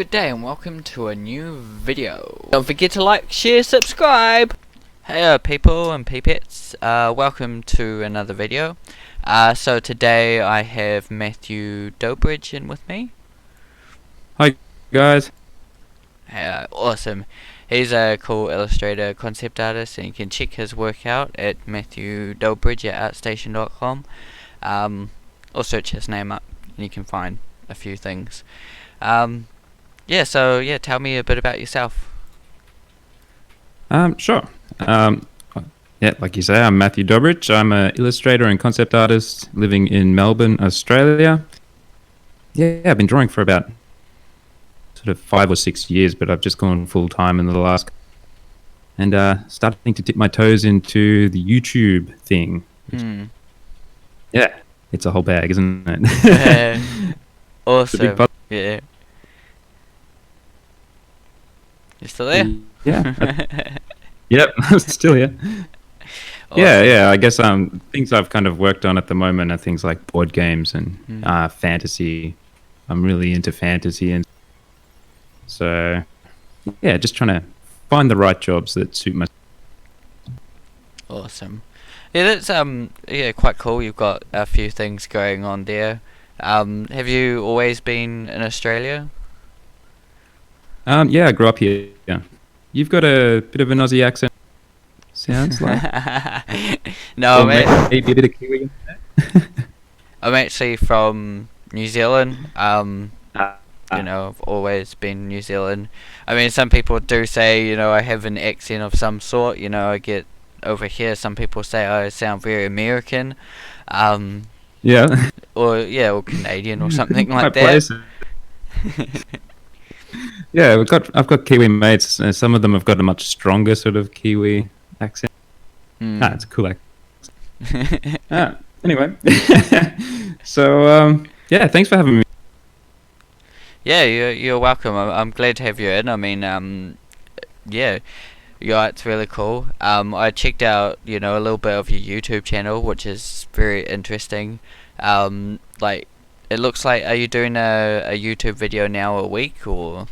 Good day and welcome to a new video. Don't forget to like, share, subscribe! Hey people and peepettes, welcome to another video. So today I have Matthew Dobrich in with me. Hi guys. Awesome. He's a cool illustrator, concept artist, and you can check his work out at Matthew Dobrich at artstation.com. Or search his name up and you can find a few things. So tell me a bit about yourself. Sure. Like you say, I'm Matthew Dobrich. I'm an illustrator and concept artist living in Melbourne, Australia. Yeah, I've been drawing for about sort of 5 or 6 years, but I've just gone full time in the last, and starting to dip my toes into the YouTube thing. Yeah, it's a whole bag, isn't it? Awesome. Yeah. You still there? Yeah. Yep, I'm still here. Awesome. Yeah. I guess things I've kind of worked on at the moment are things like board games and fantasy. I'm really into fantasy, and so yeah, just trying to find the right jobs that suit my. Awesome. Yeah, that's quite cool. You've got a few things going on there. Have you always been in Australia? Yeah, I grew up here. Yeah. You've got a bit of an Aussie accent. Sounds like. No, maybe a bit of Kiwi in there. I'm actually from New Zealand. I've always been New Zealand. I mean, some people do say, I have an accent of some sort. I get over here. Some people say I sound very American. Yeah. Or Canadian or something like that. Yeah, I've got Kiwi mates. Some of them have got a much stronger sort of Kiwi accent. It's a cool accent. Anyway, so thanks for having me. Yeah, you're welcome. I'm glad to have you in. I mean, it's really cool. I checked out, a little bit of your YouTube channel, which is very interesting. It looks like, are you doing a YouTube video now a week, or?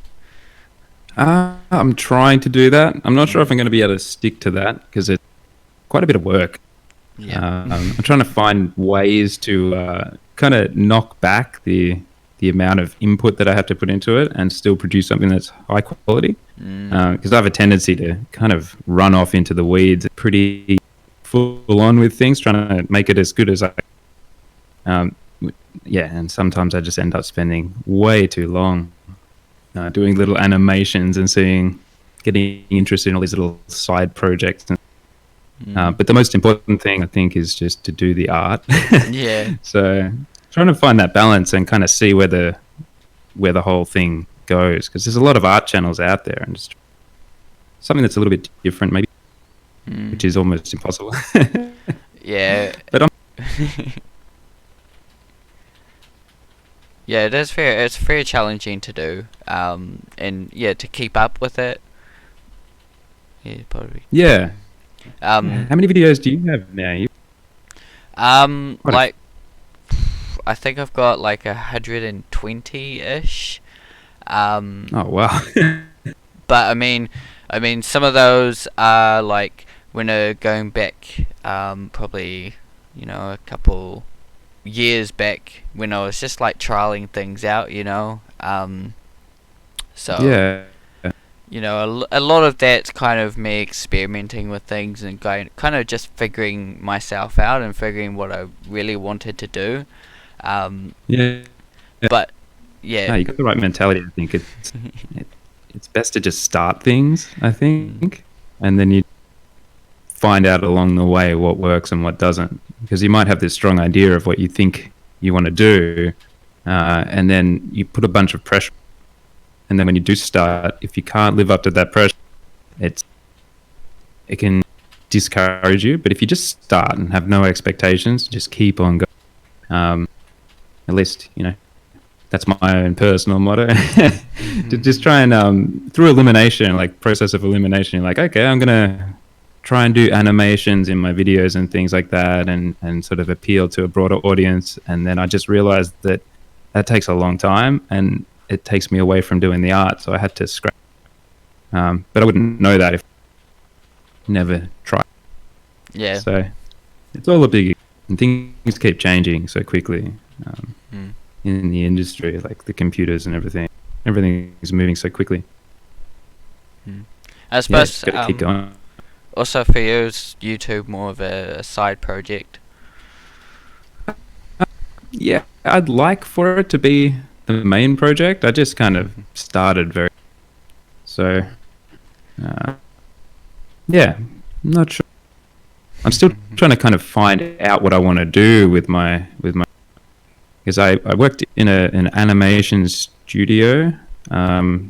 I'm trying to do that. I'm not sure if I'm going to be able to stick to that because it's quite a bit of work. Yeah. I'm trying to find ways to kind of knock back the amount of input that I have to put into it and still produce something that's high quality. Because I have a tendency to kind of run off into the weeds pretty full on with things, trying to make it as good as I and sometimes I just end up spending way too long doing little animations and getting interested in all these little side projects. But the most important thing, I think, is just to do the art. Yeah. So trying to find that balance and kind of see where the whole thing goes, because there's a lot of art channels out there, and just something that's a little bit different, maybe, which is almost impossible. Yeah. But yeah, it's very challenging to do, and to keep up with it. Yeah, probably. Yeah. How many videos do you have now? I think I've got like 120-ish. Oh wow. But I mean, some of those are like when going back, probably, a couple years back when I was just like trialing things out, so yeah, a lot of that's kind of me experimenting with things and kind of just figuring myself out and figuring what I really wanted to do. But yeah, no, you got the right mentality. I think it's best to just start things, I think, and then you find out along the way what works and what doesn't, because you might have this strong idea of what you think you want to do, and then you put a bunch of pressure, and then when you do start, if you can't live up to that pressure, it can discourage you. But if you just start and have no expectations, just keep on going, at least that's my own personal motto. To just try and through elimination, like process of elimination, you're like, okay, I'm gonna try and do animations in my videos and things like that, and sort of appeal to a broader audience. And then I just realized that takes a long time, and it takes me away from doing the art, so I had to scrap. But I wouldn't know that if I never tried. Yeah. So it's all a big, and things keep changing so quickly in the industry, like the computers and everything. Everything is moving so quickly. I suppose Gotta keep going. also for you, is YouTube more of a side project? Yeah, I'd like for it to be the main project. I just kind of started very, so yeah, I'm not sure. I'm still trying to kind of find out what I want to do with my because I worked in an animation studio,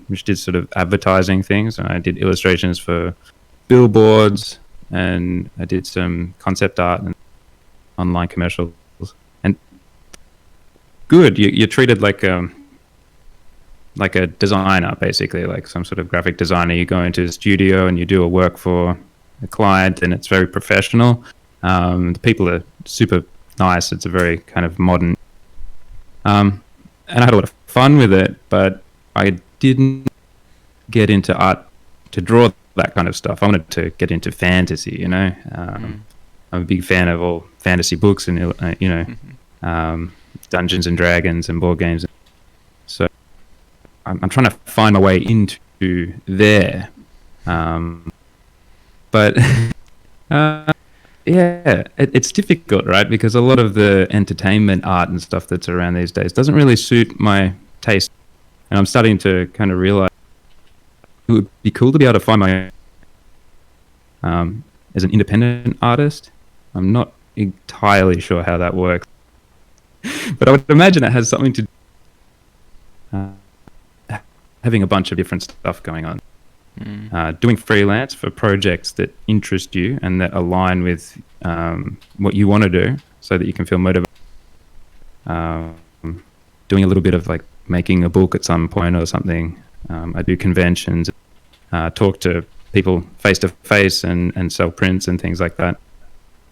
which did sort of advertising things, and I did illustrations for billboards, and I did some concept art and online commercials. And good, you're treated like a designer, basically, like some sort of graphic designer. You go into a studio and you do a work for a client, and it's very professional. The people are super nice. It's a very kind of modern. And I had a lot of fun with it, but I didn't get into art to draw that kind of stuff. I wanted to get into fantasy, you know. I'm a big fan of all fantasy books and, Dungeons and Dragons and board games. So I'm trying to find my way into there. But yeah, it's difficult, right? Because a lot of the entertainment art and stuff that's around these days doesn't really suit my taste. And I'm starting to kind of realize it would be cool to be able to find my as an independent artist. I'm not entirely sure how that works. But I would imagine it has something to having a bunch of different stuff going on. Doing freelance for projects that interest you and that align with what you want to do so that you can feel motivated. Doing a little bit of like making a book at some point or something. I do conventions, talk to people face to face and sell prints and things like that.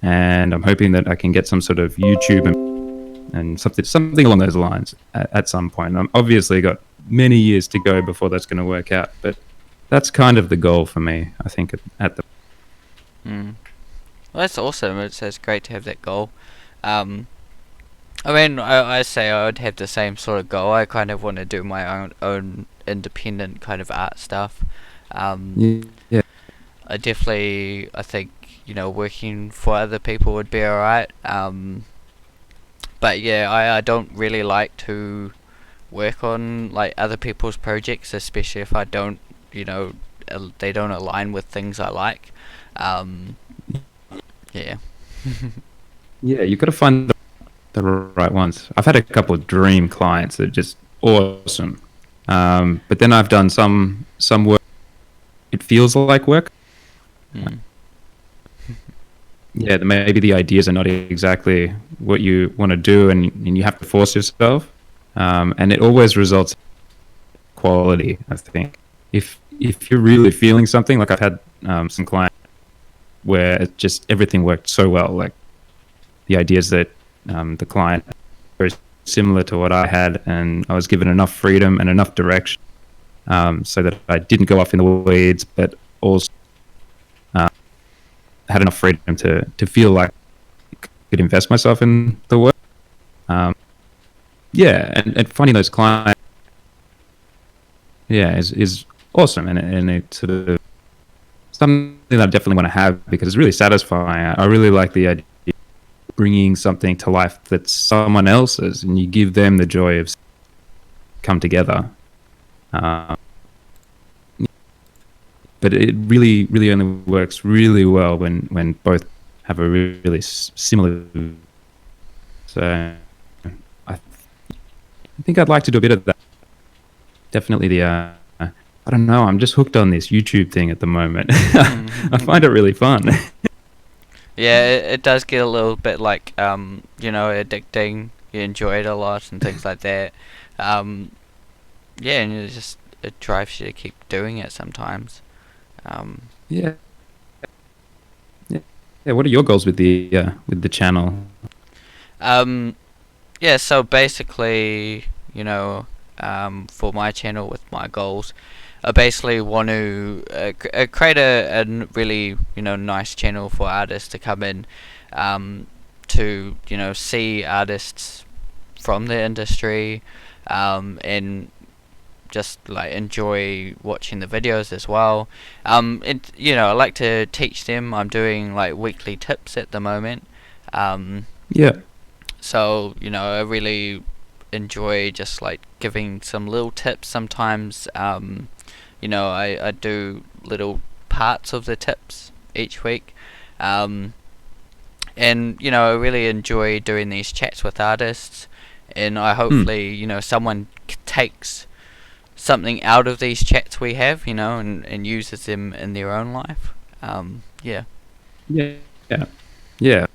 And I'm hoping that I can get some sort of YouTube and something along those lines at some point. I'm obviously got many years to go before that's going to work out, but that's kind of the goal for me, I think, at the... Well, that's awesome. It's great to have that goal. I mean, I say I would have the same sort of goal. I kind of want to do my own independent kind of art stuff. Yeah. I think, working for other people would be alright. But yeah, I don't really like to work on like other people's projects, especially if I don't, they don't align with things I like. Yeah. Yeah, you've got to find the right ones. I've had a couple of dream clients that are just awesome. But then I've done some work. It feels like work. Yeah, maybe the ideas are not exactly what you want to do, and you have to force yourself. And it always results in quality, I think. If you're really feeling something, like I've had some clients where it just everything worked so well, like the ideas that the client were similar to what I had, and I was given enough freedom and enough direction so that I didn't go off in the weeds, but also had enough freedom to feel like I could invest myself in the work. And finding those clients, is awesome, and it's sort of something that I definitely want to have because it's really satisfying. I really like the idea of bringing something to life that's someone else's, and you give them the joy of come together. But it really, really only works really well when both have a really similar. So I think I'd like to do a bit of that. Definitely I don't know, I'm just hooked on this YouTube thing at the moment. I find it really fun. Yeah, it does get a little bit like, addicting. You enjoy it a lot and things like that. And it drives you to keep doing it sometimes. Yeah. What are your goals with the channel? So basically, for my channel with my goals. I basically want to create a really nice channel for artists to come in, to see artists from the industry, and just like enjoy watching the videos as well. I like to teach them. I'm doing like weekly tips at the moment. Yeah. So I really enjoy just like giving some little tips sometimes. I do little parts of the tips each week. And I really enjoy doing these chats with artists, and I hopefully someone takes something out of these chats we have, and uses them in their own life. Yeah. Yeah.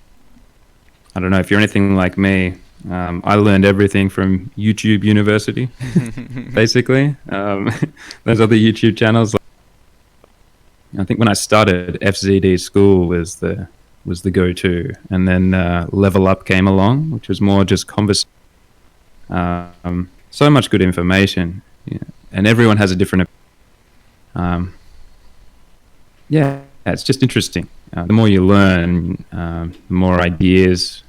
I don't know if you're anything like me. I learned everything from YouTube University, basically. Those other YouTube channels. I think when I started, FZD School was the go-to, and then Level Up came along, which was more just conversation. So much good information, and everyone has a different. It's just interesting. The more you learn, the more ideas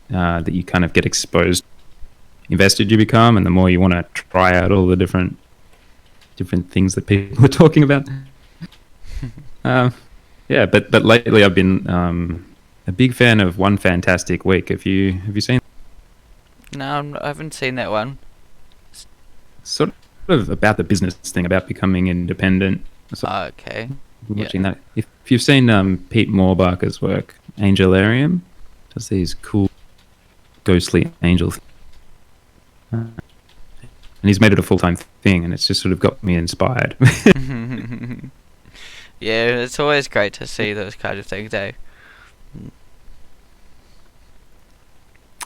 that you kind of get exposed, invested you become, and the more you want to try out all the different things that people are talking about. But lately I've been a big fan of One Fantastic Week. Have you seen? No, I haven't seen that one. Sort of about the business thing, about becoming independent. Okay. Watching that. If you've seen Pete Moorbacher's work, Angelarium, does these cool ghostly angel and he's made it a full-time thing, and it's just sort of got me inspired. Yeah, it's always great to see those kind of things, eh?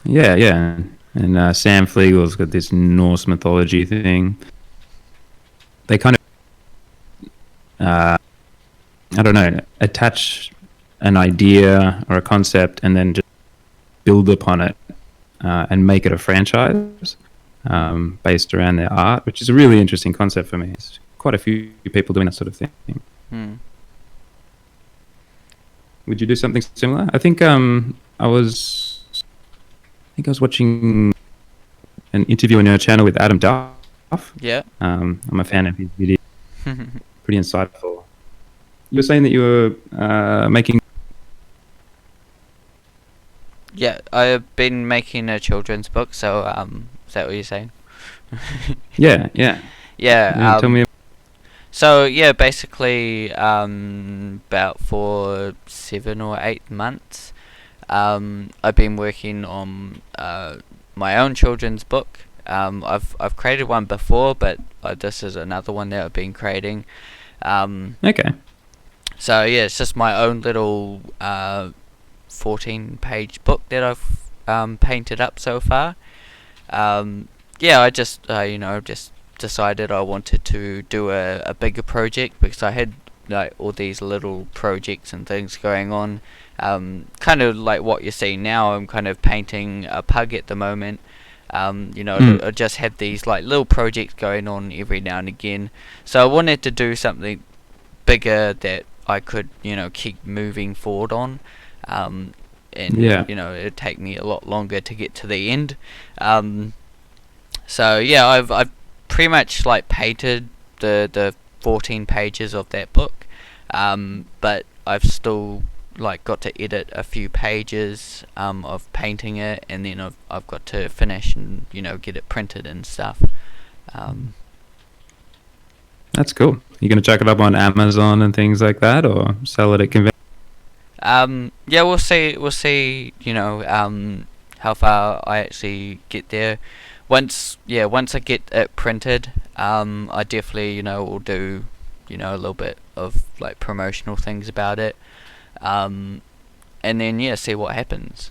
Yeah. And Sam Fliegel's got this Norse mythology thing. They kind of, I don't know, attach an idea or a concept and then just build upon it and make it a franchise based around their art, which is a really interesting concept for me. It's quite a few people doing that sort of thing. Would you do something similar? I think I was watching an interview on your channel with Adam Duff. Yeah. I'm a fan of his video. Pretty insightful. You were saying that you were making. Yeah, I've been making a children's book. So, is that what you're saying? Yeah. Yeah. Tell me. So yeah, basically, about for 7 or 8 months, I've been working on my own children's book. I've created one before, but this is another one that I've been creating. Okay. So yeah, it's just my own little 14-page book that I've painted up so far. I just just decided I wanted to do a bigger project, because I had like all these little projects and things going on, kind of like what you're seeing now. I'm kind of painting a pug at the moment. I just had these like little projects going on every now and again, so I wanted to do something bigger that I could keep moving forward on, and it'd take me a lot longer to get to the end. So yeah, I've pretty much like painted the 14 pages of that book, but I've still like got to edit a few pages of painting it, and then I've got to finish and get it printed and stuff. That's cool. You gonna chuck it up on Amazon and things like that, or sell it at convention? Yeah, we'll see. How far I actually get there. Once I get it printed, I definitely will do a little bit of like promotional things about it, and then see what happens.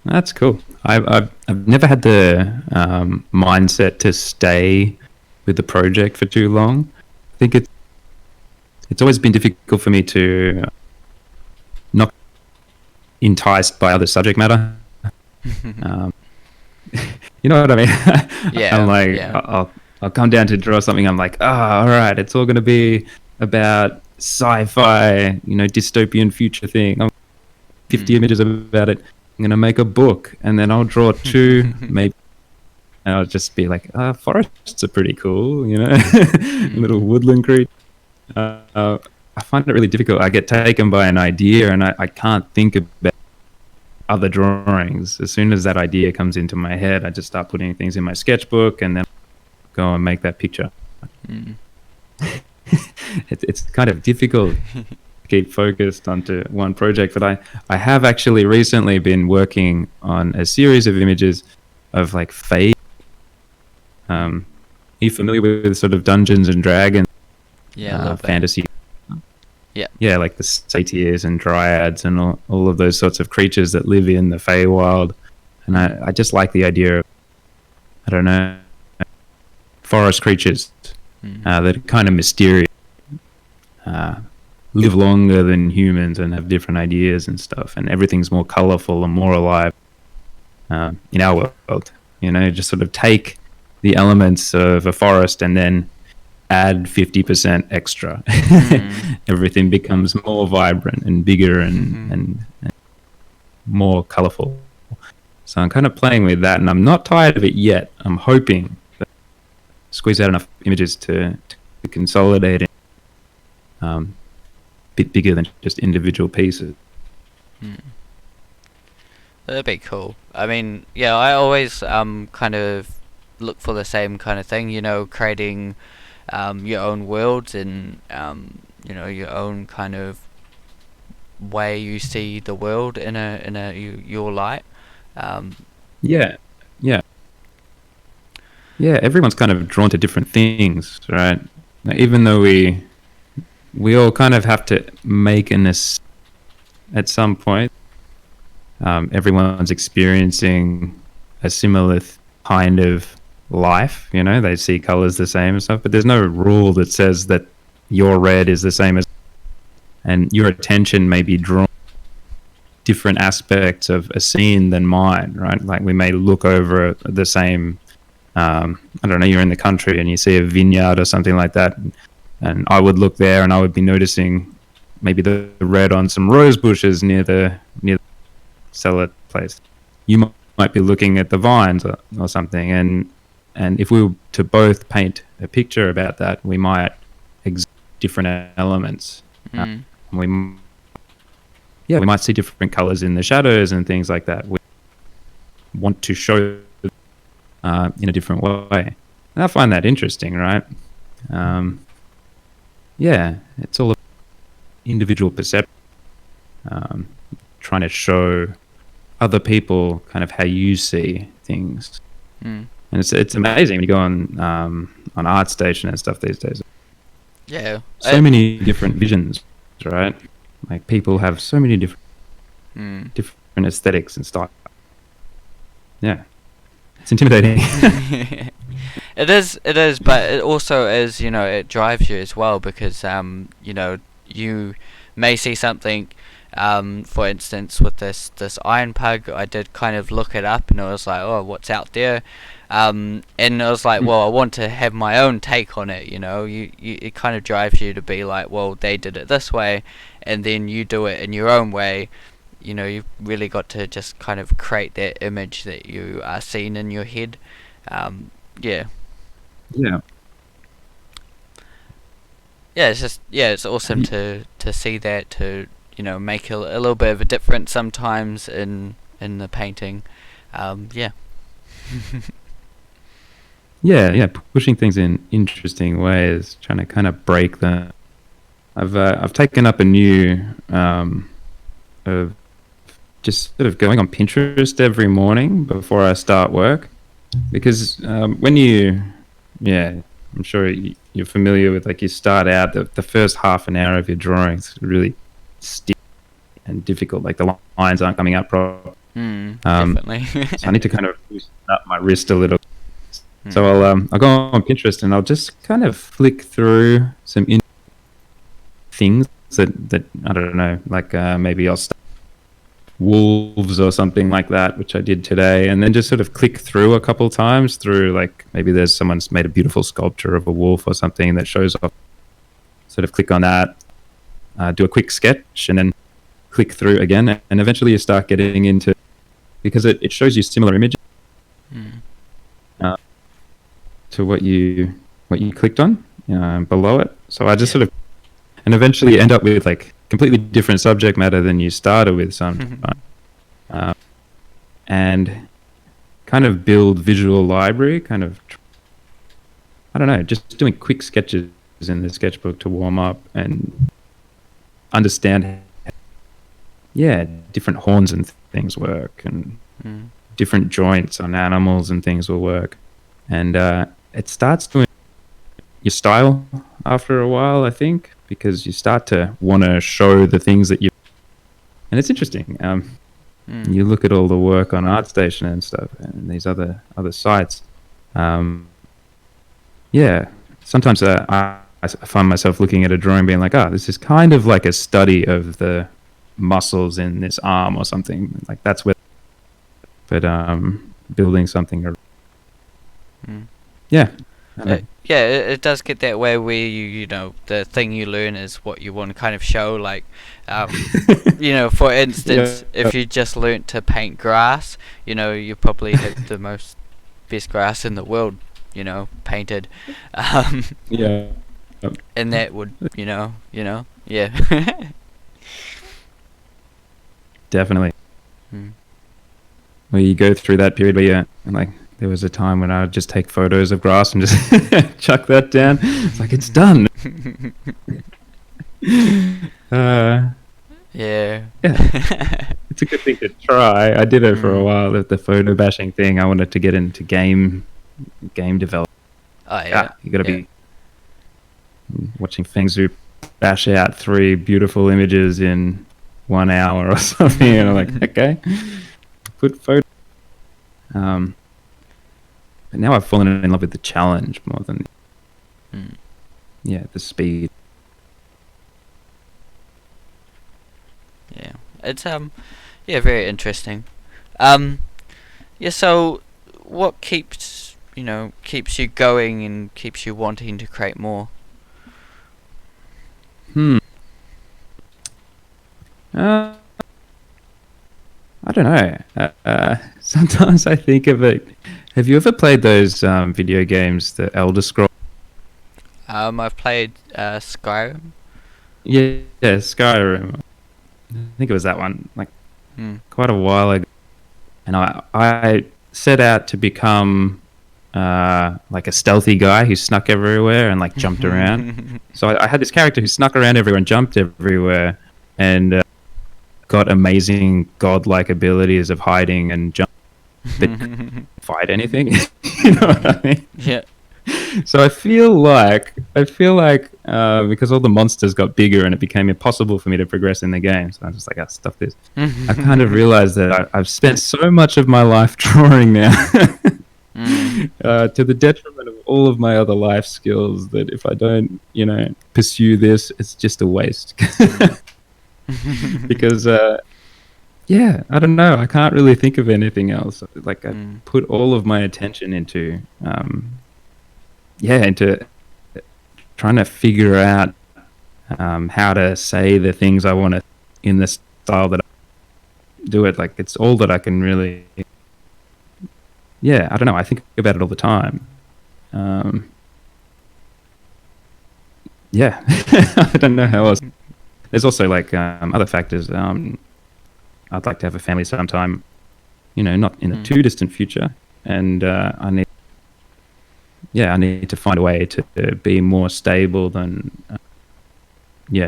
That's cool. I've never had the mindset to stay with the project for too long. I think it's always been difficult for me to not enticed by other subject matter. You know what I mean? Yeah, I'm like, yeah. I'll come down to draw something. I'm like, all right, it's all going to be about sci-fi, dystopian future thing. 50 images about it. I'm going to make a book, and then I'll draw two, maybe. And I'll just be like, forests are pretty cool, little woodland creature. I find it really difficult. I get taken by an idea, and I can't think about other drawings. As soon as that idea comes into my head, I just start putting things in my sketchbook, and then go and make that picture. It's kind of difficult to keep focused onto one project, but I have actually recently been working on a series of images of like Fae. Are you familiar with sort of Dungeons and Dragons? Yeah, fantasy. Yeah, like the satyrs and dryads and all of those sorts of creatures that live in the Feywild. And I just like the idea of, I don't know, forest creatures that are kind of mysterious, live longer than humans and have different ideas and stuff, and everything's more colorful and more alive in our world. Just sort of take the elements of a forest and then add 50% extra. Everything becomes more vibrant and bigger and more colorful. So I'm kind of playing with that, and I'm not tired of it yet. I'm hoping that squeeze out enough images to consolidate it a bit bigger than just individual pieces. That'd be cool. I mean, yeah, I always kind of look for the same kind of thing, creating your own worlds and your own kind of way you see the world in your light. Yeah. Everyone's kind of drawn to different things, right? Like, even though we all kind of have to make at some point. Everyone's experiencing a similar kind of life, they see colors the same and stuff, but there's no rule that says that your red is the same as, and your attention may be drawn different aspects of a scene than mine, right? Like we may look over the same, I don't know, you're in the country and you see a vineyard or something like that, and I would look there and I would be noticing maybe the red on some rose bushes near the cellar place. You might be looking at the vines or something, and if we were to both paint a picture about that, we might exhibit different elements. We might see different colors in the shadows and things like that. We want to show in a different way. And I find that interesting, right? It's all individual perception. Trying to show other people kind of how you see things. And it's amazing when you go on ArtStation and stuff these days. Yeah. So many different visions, right? Like people have so many different aesthetics and style. Yeah. It's intimidating. It is, but it also is, it drives you as well, because you may see something, for instance, with this iron pug. I did kind of look it up, and I was like, oh, what's out there? And I was like, well, I want to have my own take on it. It kind of drives you to be like, well, they did it this way, and then you do it in your own way. You've really got to just kind of create that image that you are seeing in your head. Yeah, it's just, it's awesome to see that, to make a little bit of a difference sometimes in the painting. Pushing things in interesting ways, trying to kind of break them. I've taken up a new of just sort of going on Pinterest every morning before I start work, because when I'm sure you're familiar with, like, you start out, the first half an hour of your drawings really stiff and difficult, like the lines aren't coming out properly. Definitely. So I need to kind of loosen up my wrist a little. So I'll go on Pinterest and I'll just kind of flick through some things that I don't know, like maybe I'll start wolves or something like that, which I did today, and then just sort of click through a couple times through, like, maybe there's someone's made a beautiful sculpture of a wolf or something that shows off. Sort of click on that, do a quick sketch, and then click through again, and eventually you start getting into, because it shows you similar images to what you clicked on below it. So I just sort of, and eventually end up with like completely different subject matter than you started with sometimes, and kind of build visual library, kind of, I don't know, just doing quick sketches in the sketchbook to warm up and understand, different horns and things work, and different joints on animals and things will work, and it starts doing your style after a while, I think, because you start to want to show the things that you, and it's interesting. You look at all the work on ArtStation and stuff, and these other sites. Sometimes I find myself looking at a drawing, being like, this is kind of like a study of the muscles in this arm or something. Like that's where, but building something. It does get that way where you know the thing you learn is what you want to kind of show, like for instance, if you just learnt to paint grass, you probably have the best grass in the world, painted, and that would definitely. Where you go through that period where you're like, there was a time when I would just take photos of grass and just chuck that down. It's like, it's done. It's a good thing to try. I did it for a while, the photo bashing thing. I wanted to get into game development. You got to be watching things who bash out 3 beautiful images in 1 hour or something, and I'm like, okay, put photo. But now I've fallen in love with the challenge more than the speed. It's very interesting. So what keeps you going and keeps you wanting to create more? I don't know. Sometimes I think of it. Have you ever played those video games, the Elder Scrolls? I've played Skyrim. Yeah, Skyrim. I think it was that one, like quite a while ago. And I set out to become like a stealthy guy who snuck everywhere and like jumped around. So I had this character who snuck around everywhere and jumped everywhere, and got amazing godlike abilities of hiding and jump, but fight anything. You know what I mean? Yeah. So I feel like because all the monsters got bigger and it became impossible for me to progress in the game, so I was just like, stuff this. I kind of realized that I've spent so much of my life drawing now, to the detriment of all of my other life skills, that if I don't, pursue this, it's just a waste. Because I don't know, I can't really think of anything else. Like I put all of my attention into trying to figure out how to say the things I want to in the style that I do it. Like it's all that I can really. I don't know. I think about it all the time. I don't know how else. There's also like other factors. I'd like to have a family sometime, not in the too distant future, and I need to find a way to be more stable than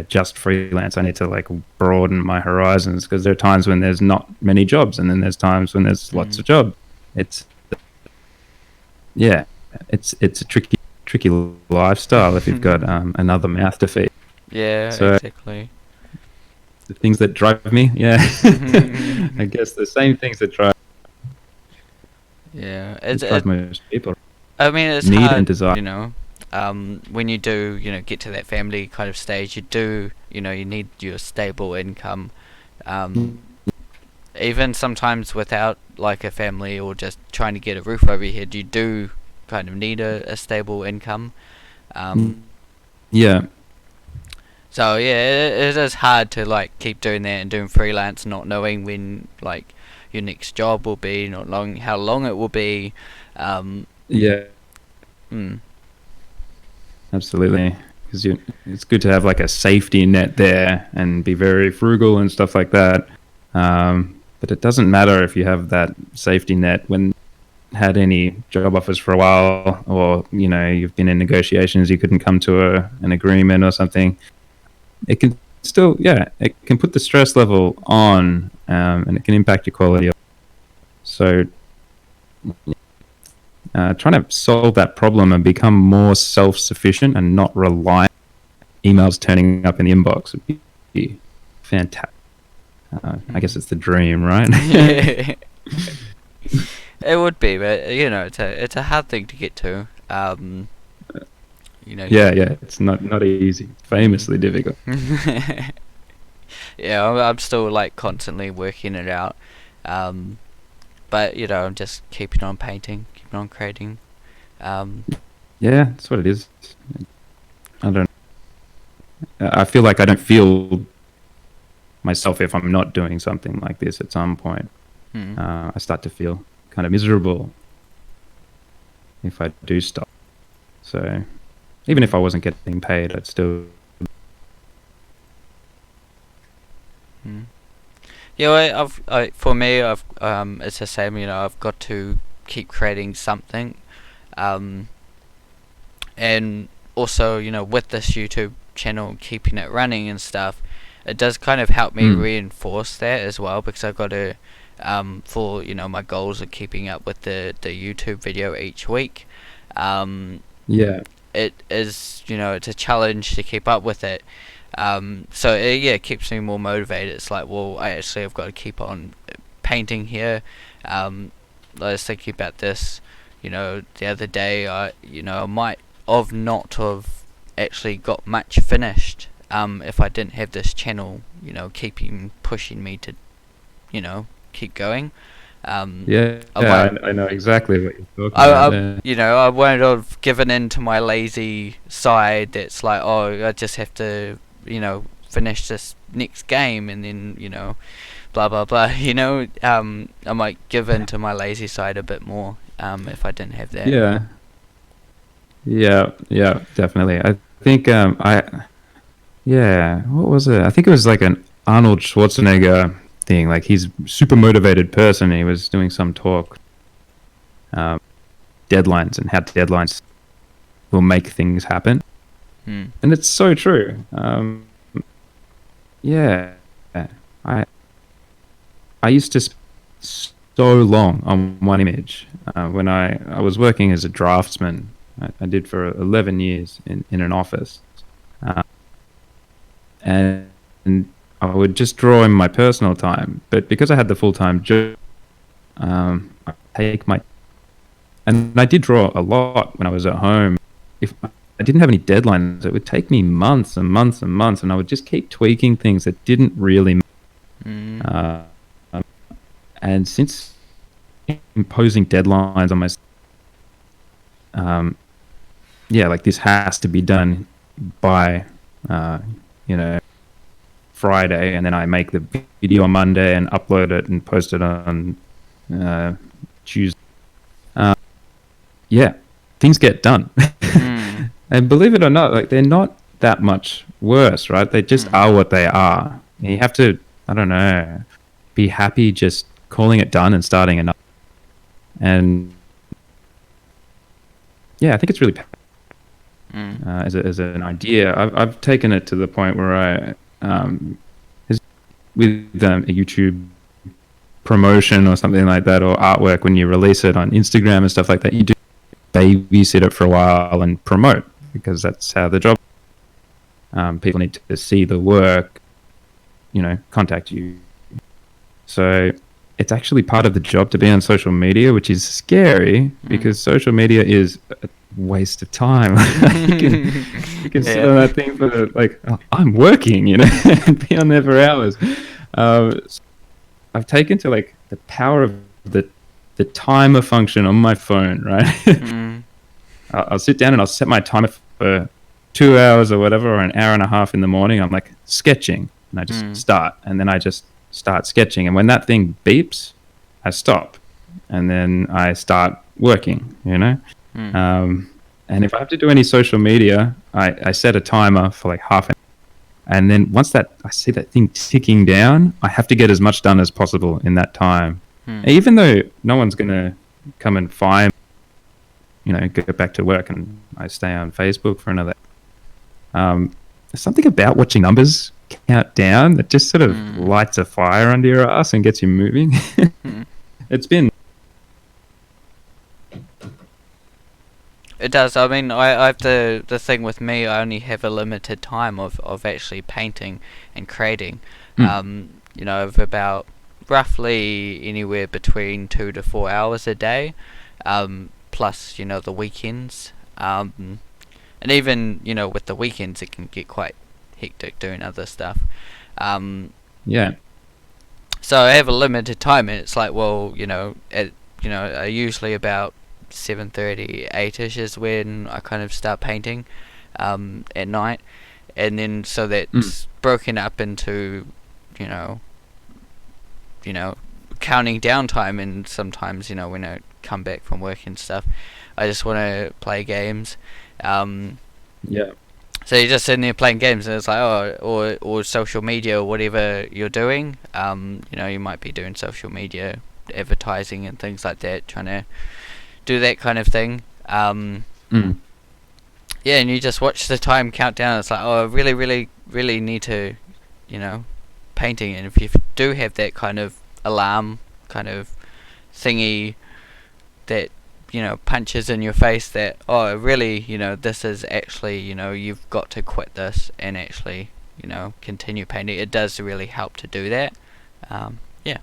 just freelance. I need to like broaden my horizons, because there are times when there's not many jobs, and then there's times when there's lots of jobs. It's a tricky lifestyle if you've got another mouth to feed. Exactly. The things that drive me, I guess the same things that drive. It's drive most people. I mean, it's need hard, and desire. when you do, get to that family kind of stage, you need your stable income, even sometimes without like a family or just trying to get a roof over your head, you do kind of need a stable income. Yeah. So yeah, it is hard to like keep doing that and doing freelance, not knowing when like your next job will be, not long how long it will be. Yeah. Mm, Absolutely. Because it's good to have like a safety net there and be very frugal and stuff like that. But it doesn't matter if you have that safety net when had any job offers for a while, or you've been in negotiations, you couldn't come to an agreement or something. It can still, it can put the stress level on, and it can impact your quality. So trying to solve that problem and become more self-sufficient and not rely on emails turning up in the inbox would be fantastic. I guess it's the dream, right? yeah. It would be, but it's a hard thing to get to. Yeah, it's not easy. Famously difficult. Yeah, I'm still like constantly working it out. But I'm just keeping on painting, keeping on creating. Yeah, that's what it is. I feel like I don't feel myself if I'm not doing something like this at some point. I start to feel kind of miserable if I do stop. So even if I wasn't getting paid, I'd still... Yeah, for me, it's the same. I've got to keep creating something, and also, with this YouTube channel, keeping it running and stuff, it does kind of help me reinforce that as well, because I've got to, for my goals of keeping up with the YouTube video each week. It is, it's a challenge to keep up with it. So it keeps me more motivated. It's like, well, I've got to keep on painting here. I was thinking about this, the other day. I might have not have actually got much finished, if I didn't have this channel, pushing me to, keep going. I know exactly what you're talking about. I won't have given in to my lazy side. That's like, oh, I just have to, finish this next game, and then blah blah blah. I might give in to my lazy side a bit more, if I didn't have that. Yeah, definitely. I think what was it? I think it was like an Arnold Schwarzenegger thing. Like, he's a super motivated person. He was doing some talk, deadlines and how deadlines will make things happen. And it's so true. I used to spend so long on one image. When I was working as a draftsman, I did for 11 years in an office. And I would just draw in my personal time. But because I had the full-time job, and I did draw a lot when I was at home. If I didn't have any deadlines, it would take me months and months and months, and I would just keep tweaking things that didn't really matter. And since imposing deadlines on myself, like, this has to be done by, Friday, and then I make the video on Monday and upload it and post it on Tuesday. Things get done. And believe it or not, like, they're not that much worse, right? They just are what they are. And you have to, I don't know, be happy just calling it done and starting another. And I think it's really as an idea. I've taken it to the point where I with a YouTube promotion or something like that, or artwork, when you release it on Instagram and stuff like that, you do babysit it for a while and promote, because that's how the job. People need to see the work, contact you. So it's actually part of the job to be on social media, which is scary, because social media is a waste of time. you can sit on that thing for like, I'm working, and be on there for hours. I've taken to like the power of the timer function on my phone, right? Mm. I'll sit down and I'll set my timer for 2 hours or whatever, or an hour and a half in the morning. I'm like sketching, and I just start, and then I just start sketching. And when that thing beeps, I stop, and then I start working. And if I have to do any social media, I set a timer for like half an hour. And then once I see that thing ticking down, I have to get as much done as possible in that time. Even though no one's going to come and find, go back to work and I stay on Facebook for another. There's something about watching numbers count down that just sort of lights a fire under your ass and gets you moving. It's been... It does. I mean, I have the thing with me. I only have a limited time of actually painting and creating. Of about roughly anywhere between 2 to 4 hours a day, plus the weekends. And even with the weekends, it can get quite hectic doing other stuff. Yeah. So I have a limited time, and it's like, well, usually about 7:30, 8ish is when I kind of start painting at night, and then so that's broken up into counting down time, and sometimes when I come back from work and stuff, I just want to play games. Yeah. So you're just sitting there playing games, and it's like, or social media or whatever you're doing. You might be doing social media advertising and things like that, trying to do that kind of thing. Yeah, and you just watch the time count down. It's like, I really, really, really need to, painting. And if you do have that kind of alarm kind of thingy that punches in your face that really this is actually you've got to quit this and actually continue painting, it does really help to do that. Yeah.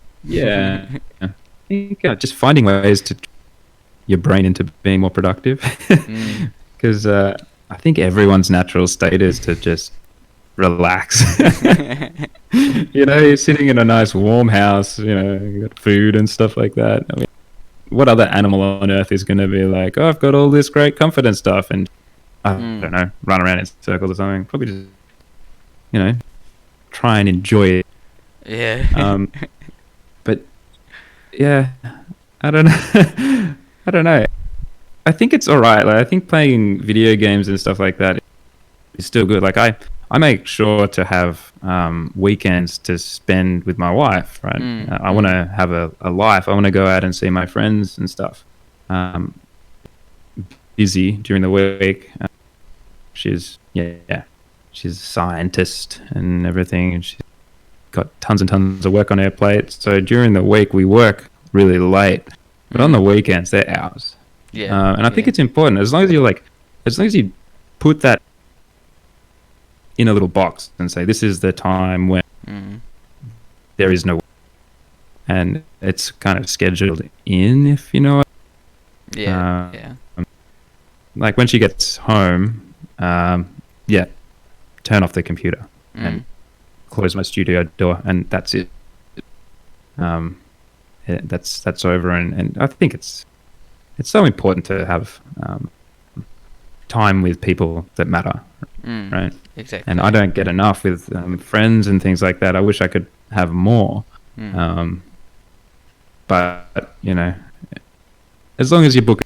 I think just finding ways to your brain into being more productive, because I think everyone's natural state is to just relax. You're sitting in a nice warm house, you got food and stuff like that. I mean, what other animal on earth is going to be like, I've got all this great comfort and stuff, and I don't know, run around in circles or something? Probably just, try and enjoy it. Yeah. But yeah, I don't know. I don't know. I think it's all right. Like, I think playing video games and stuff like that is still good. Like I make sure to have weekends to spend with my wife, right? I want to have a life. I want to go out and see my friends and stuff. Busy during the week. She's a scientist and everything, and she's got tons and tons of work on her plate. So during the week we work really late, but on the weekends they're hours. Yeah. And I think it's important, as long as you put that in a little box and say, this is the time when there is no work, and it's kind of scheduled in, if you know what. Yeah. Like when she gets home, turn off the computer and close my studio door, and that's it. That's over, and I think it's so important to have time with people that matter, right? Exactly. And I don't get enough with friends and things like that. I wish I could have more, but as long as you book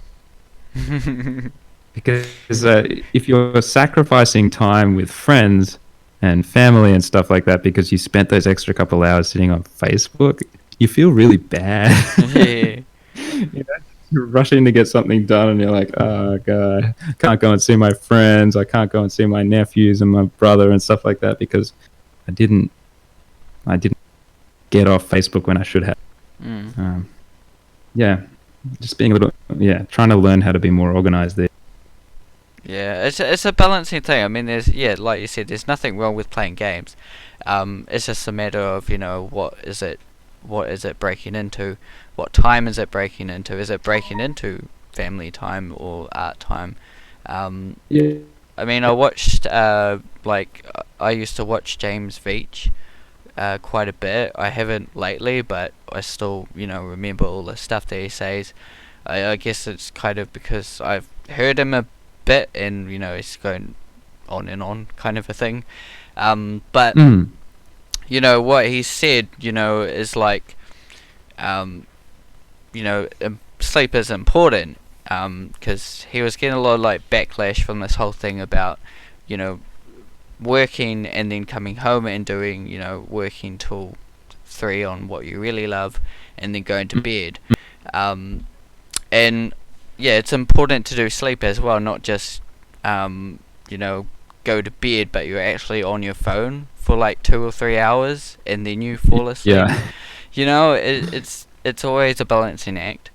it. Because if you're sacrificing time with friends and family and stuff like that because you spent those extra couple hours sitting on Facebook, you feel really bad. Yeah. You're rushing to get something done, and you're like, oh god, I can't go and see my friends, I can't go and see my nephews and my brother and stuff like that because I didn't get off Facebook when I should have. Just being a little trying to learn how to be more organized there. Yeah, it's a balancing thing. I mean, there's like you said, there's nothing wrong with playing games. It's just a matter of what is it breaking into? What time is it breaking into? Is it breaking into family time or art time? I mean, I watched I used to watch James Veitch quite a bit. I haven't lately, but I still, remember all the stuff that he says. I guess it's kind of because I've heard him a bit, and he's going on and on, kind of a thing. But Mm. what he said, is like, sleep is important. Because he was getting a lot of like backlash from this whole thing about, working and then coming home and doing, working till 3 on what you really love, and then going to bed. And yeah, it's important to do sleep as well, not just go to bed, but you're actually on your phone for like 2 or 3 hours and then you fall asleep. Yeah. It's always a balancing act.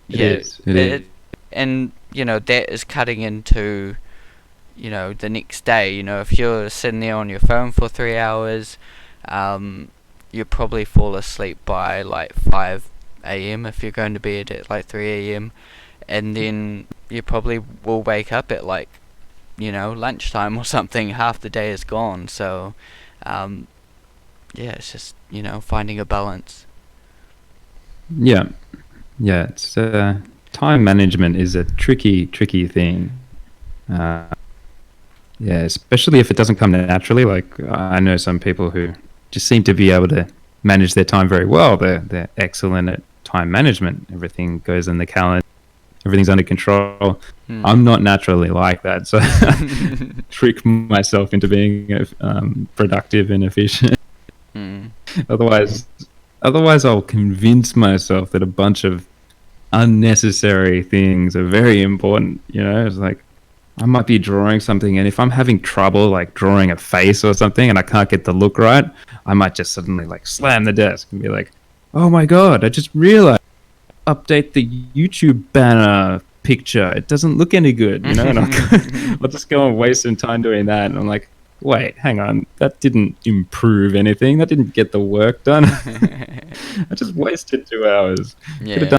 It is. And that is cutting into the next day. If you're sitting there on your phone for 3 hours, you probably fall asleep by like 5 a.m. if you're going to bed at like 3 a.m. and then you probably will wake up at like lunchtime or something. Half the day is gone. So it's just finding a balance. Yeah. It's time management is a tricky thing. Especially if it doesn't come naturally. Like I know some people who just seem to be able to manage their time very well. They're excellent at time management. Everything goes in the calendar. Everything's under control. I'm not naturally like that, so I trick myself into being productive and efficient. Otherwise, I'll convince myself that a bunch of unnecessary things are very important. It's like I might be drawing something, and if I'm having trouble like drawing a face or something, and I can't get the look right, I might just suddenly like slam the desk and be like, "Oh my god! I just realized update the YouTube banner picture. It doesn't look any good." And I'll just go and waste some time doing that, and I'm like, wait, hang on, that didn't improve anything. That didn't get the work done. I just wasted 2 hours. Yeah.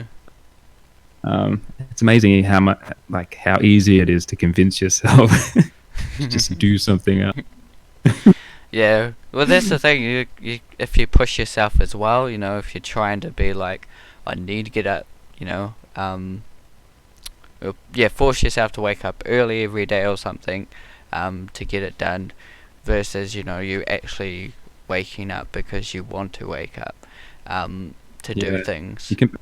It's amazing how easy it is to convince yourself to just do something else. Yeah. Well, that's the thing. You if you push yourself as well, if you're trying to be like, I need to get up, force yourself to wake up early every day or something, to get it done, versus you actually waking up because you want to wake up, to do things. You can.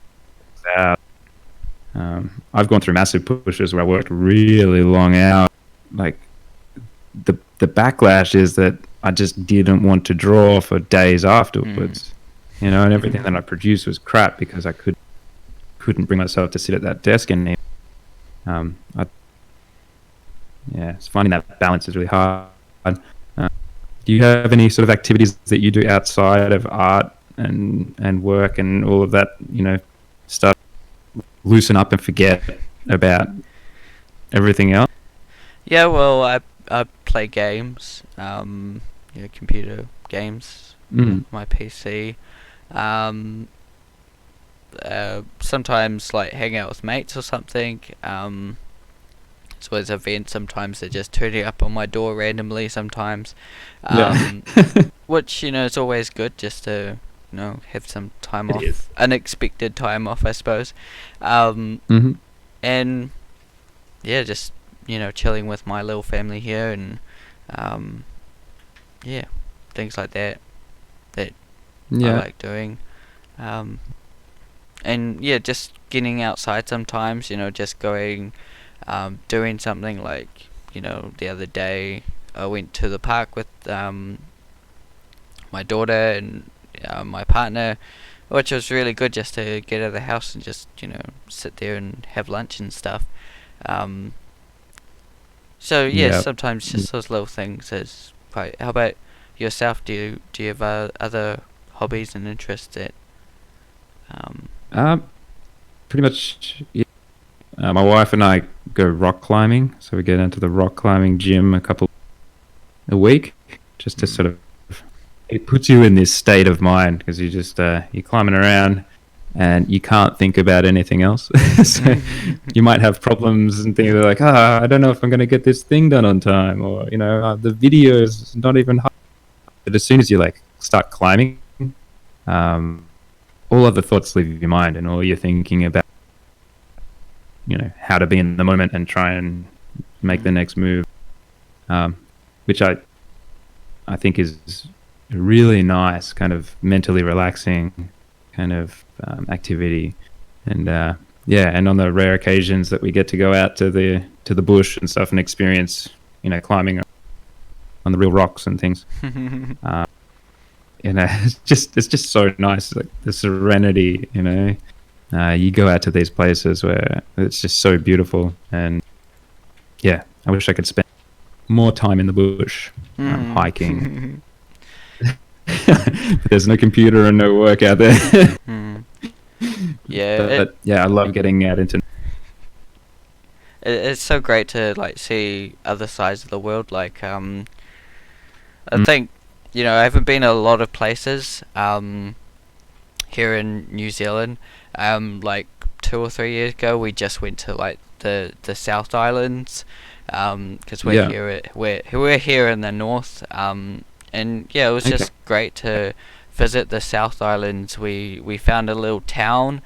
I've gone through massive pushes where I worked really long hours. Like the backlash is that I just didn't want to draw for days afterwards. And everything that I produced was crap because I couldn't bring myself to sit at that desk anymore. It's finding that balance is really hard. Do you have any sort of activities that you do outside of art and work and all of that, stuff? Loosen up and forget about everything else? Yeah, well, I play games, computer games, my PC. Sometimes like hang out with mates or something. So there's events. Sometimes they're just turning up on my door randomly. Sometimes, which is always good just to have some time off, unexpected time off, I suppose. And just chilling with my little family here, and things like that I like doing. And just getting outside sometimes, just going, doing something like, the other day I went to the park with my daughter and my partner, which was really good, just to get out of the house and just sit there and have lunch and stuff. Sometimes just those little things is quite. How about yourself? Do you have other hobbies and interests that pretty much, yeah. My wife and I go rock climbing, so we get into the rock climbing gym a week, just to sort of, it puts you in this state of mind because you just you're climbing around and you can't think about anything else. So you might have problems and things like, I don't know if I'm going to get this thing done on time, or the video is not even but as soon as you like start climbing, all other thoughts leave your mind, and all you're thinking about, how to be in the moment and try and make the next move, which I think is a really nice kind of mentally relaxing kind of activity. And and on the rare occasions that we get to go out to the bush and stuff and experience, climbing on the real rocks and things, it's just so nice, like the serenity. You go out to these places where it's just so beautiful, and I wish I could spend more time in the bush hiking. But there's no computer and no work out there. But I love getting out into. It's so great to like see other sides of the world. Like I think I haven't been a lot of places here in New Zealand. Like 2 or 3 years ago, we just went to like the South Islands, because we're here in the north. And it was just great to visit the South Islands. We found a little town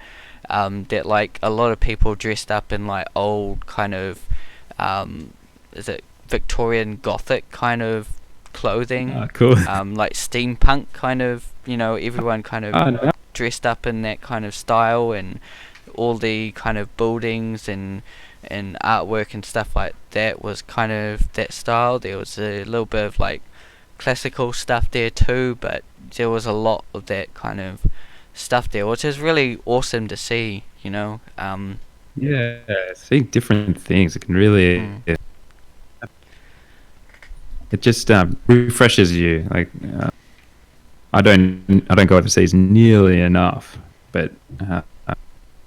that like a lot of people dressed up in like old kind of is it Victorian Gothic kind of clothing. Cool. Like steampunk kind of, everyone kind of dressed up in that kind of style, and all the kind of buildings and artwork and stuff like that was kind of that style. There was a little bit of like classical stuff there too, but there was a lot of that kind of stuff there, which is really awesome to see. Seeing different things, it can really it just refreshes you. Like I don't go overseas nearly enough, but I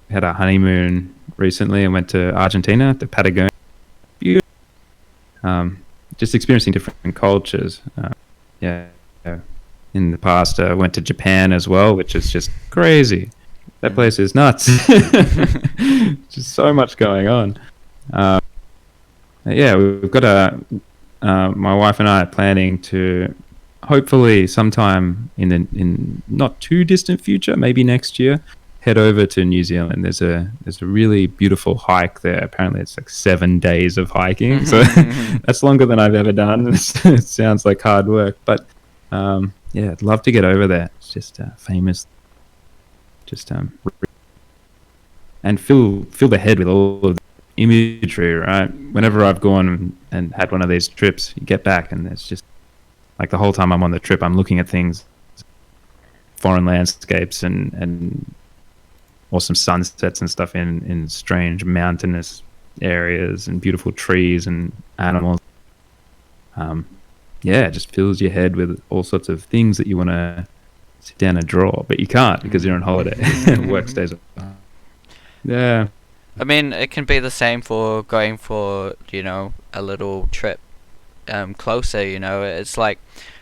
had a honeymoon recently and went to Argentina, to Patagonia. Beautiful. Just experiencing different cultures. In the past, I went to Japan as well, which is just crazy. That place is nuts. Just so much going on. We've got my wife and I are planning to hopefully sometime in not too distant future, maybe next year, head over to New Zealand. There's a really beautiful hike there. Apparently it's like 7 days of hiking, so that's longer than I've ever done. It sounds like hard work, but I'd love to get over there. It's just famous, and fill the head with all of the imagery, right? Whenever I've gone and had one of these trips, you get back and it's just like the whole time I'm on the trip, I'm looking at things, foreign landscapes and awesome sunsets and stuff in strange mountainous areas and beautiful trees and animals. It just fills your head with all sorts of things that you want to sit down and draw, but you can't because you're on holiday and work stays up. Yeah. I mean, it can be the same for going for, a little trip closer. It's like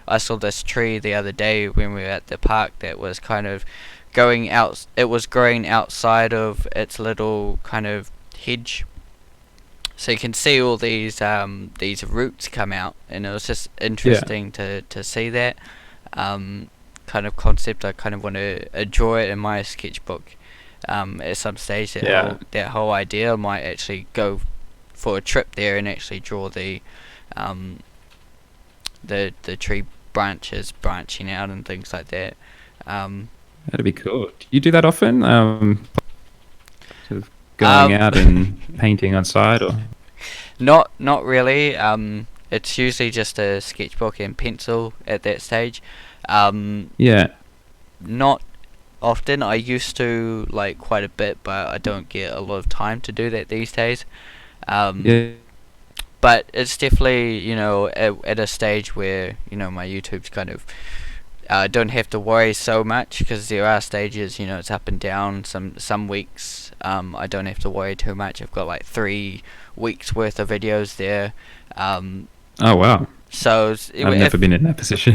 I saw this tree the other day when we were at the park that was kind of going out. It was growing outside of its little kind of hedge, so you can see all these roots come out, and it was just interesting to see that kind of concept. I kind of want to draw it in my sketchbook at some stage. That whole idea. I might actually go for a trip there and actually draw the tree branches branching out and things like that. That'd be cool. Do you do that often? Sort of going out and painting on site, or? Not really. It's usually just a sketchbook and pencil at that stage. Not often. I used to like quite a bit, but I don't get a lot of time to do that these days. But it's definitely, at a stage where, my YouTube's kind of don't have to worry so much, because there are stages, it's up and down. Some weeks I don't have to worry too much. I've got like 3 weeks worth of videos there. Oh wow. So I've never been in that position.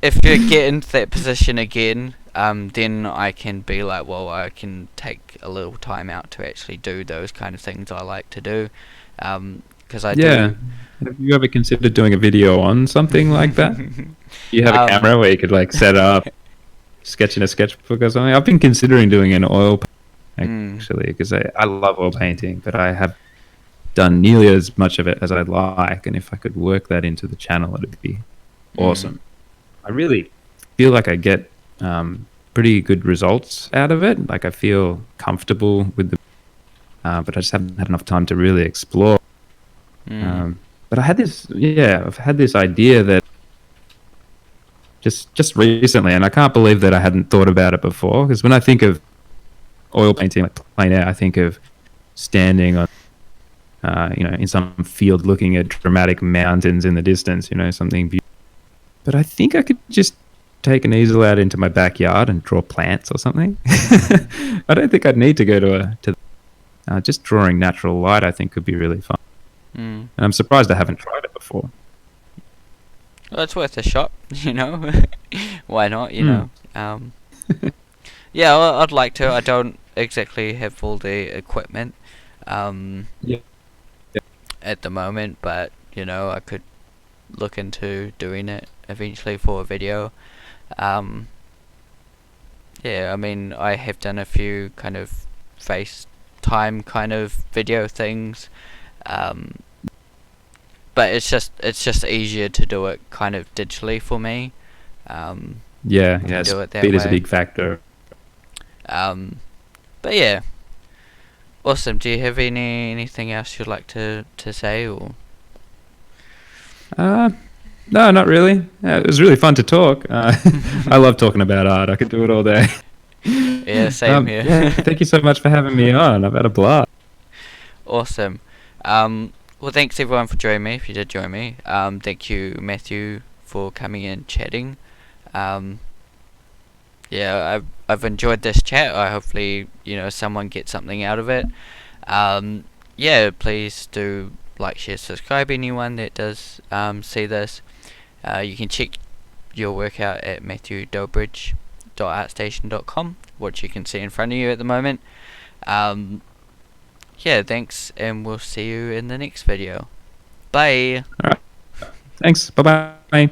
if you get into that position again, then I can be like, well, I can take a little time out to actually do those kind of things I like to do. because I Yeah. do. Have you ever considered doing a video on something like that? You have a camera where you could like set up, sketch in a sketchbook or something. I've been considering doing an oil actually because I love oil painting, but I have done nearly as much of it as I'd like, and if I could work that into the channel, it'd be awesome. I really feel like I get pretty good results out of it. Like I feel comfortable with the, but I just haven't had enough time to really explore. But I've had this idea that just recently, and I can't believe that I hadn't thought about it before. Because when I think of oil painting, like plein air, I think of standing on, in some field, looking at dramatic mountains in the distance. Something beautiful. But I think I could just take an easel out into my backyard and draw plants or something. I don't think I'd need to go to just drawing natural light. I think could be really fun. And I'm surprised I haven't tried it before. Well, it's worth a shot, Why not, Yeah, well, I'd like to. I don't exactly have all the equipment at the moment, but, I could look into doing it eventually for a video. Yeah, I mean, I have done a few kind of FaceTime kind of video things, but it's just easier to do it kind of digitally for me. Yeah, do it that speed is a way. big factor. But yeah, awesome. Do you have anything else you'd like to say, or? No, not really. It was really fun to talk. I love talking about art. I could do it all day. Yeah, same here. Yeah, thank you so much for having me on. I've had a blast. Awesome. Well, thanks everyone for joining me. If you did join me, thank you, Matthew, for coming in chatting. Yeah, I've enjoyed this chat. Hopefully, someone gets something out of it. Yeah, please do like, share, subscribe. Anyone that does see this, you can check your work out at matthewdobridge.artstation.com, which you can see in front of you at the moment. Yeah, thanks, and we'll see you in the next video. Bye. All right. Thanks. Bye-bye.